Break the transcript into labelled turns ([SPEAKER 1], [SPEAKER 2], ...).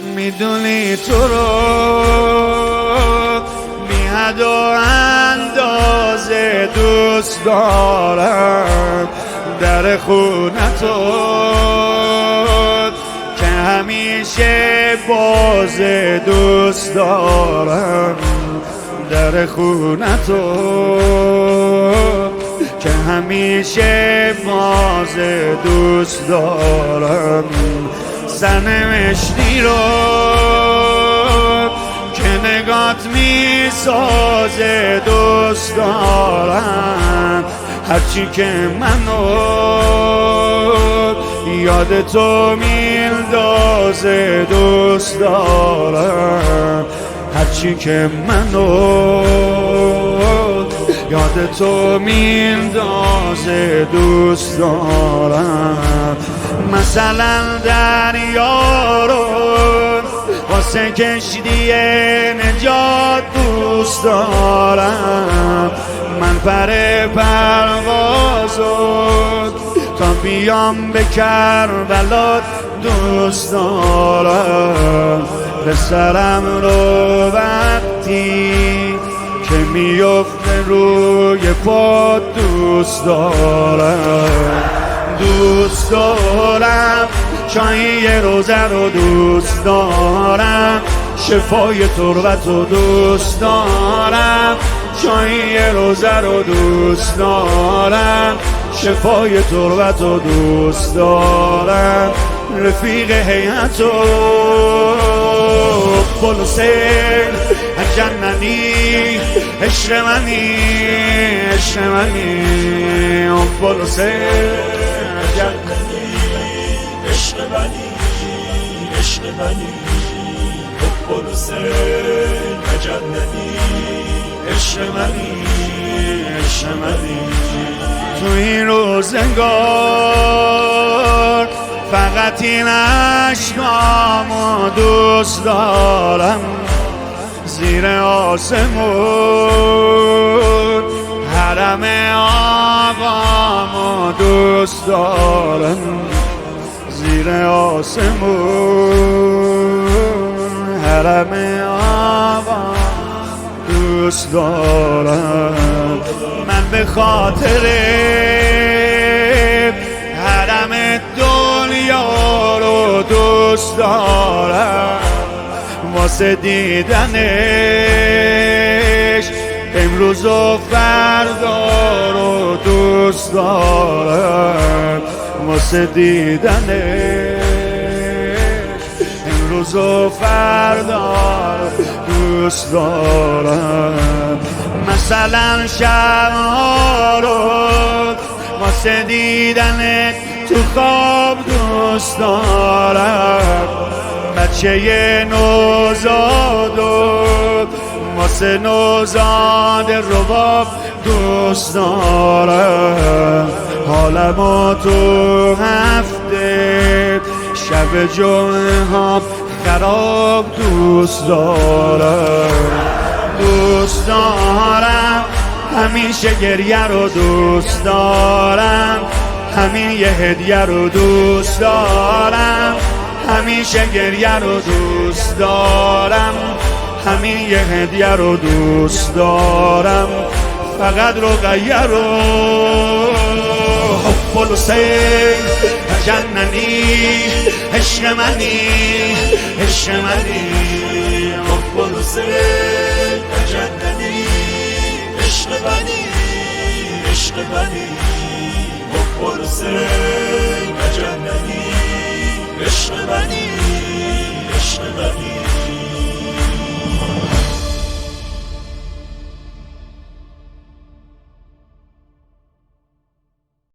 [SPEAKER 1] میدونی تو رو بی حد و اندازه دوست دارم، در خونتو که همیشه باز دوست دارم، در خونتو که همیشه باز دوست دارم، سرنوشتی رو که نگات میسازه دوست دارم، هرچی که منو یاد تو میندازه دوست دارم، هرچی که منو یاد تو میندازه دوست دارم. مثلا دریا رو واسه کشتی نجات دوست دارم، من پر پروازو تا بیام به کربلات دوست دارم، پسرم رو وقتی که میفته روی پا دوست دارم، دوست دارم چای روزه رو دوست دارم، شفای تربت رو دوست دارم، چای روزه رو دوست دارم، شفای تربت رو دوست دارم، رفیق هیئتو بلوسین جننی عشق منی، عشق منی بلوسین جننی،
[SPEAKER 2] عشق منی، عشق منی بلوسین جننی،
[SPEAKER 1] عشق منی، عشق منی. تو این روزگار فقط این عشقامو دوست دارم، زیر آسمون حرم آقامو دوست دارم، زیر آسمون حرم آقا دوست دارم، من به خاطر حرم دنیا رو دوست دارم، واسه دیدنش امروز و فردا رو دوست دارم، واسه دیدنش امروز و فردا دوست دارم، مثلا شبها رو واسه دیدنت تو خواب دوست دارم، بچه نوزاد و واسه نوزاد رباب دوست دارم، حالمو تو هفته شب جمعه ها خراب دوست دارم، دوست دارم همیشه گریه رو دوست دارم، همین یه هدیه رو دوست دارم، همیشه گریه رو دوست دارم، همین یه هدیه رو دوست دارم، فقط رقیه رو حب الحسین جننی، عشق منی، عشق منی
[SPEAKER 2] حب الحسین جننی، عشق منی، عشق منی حب الحسین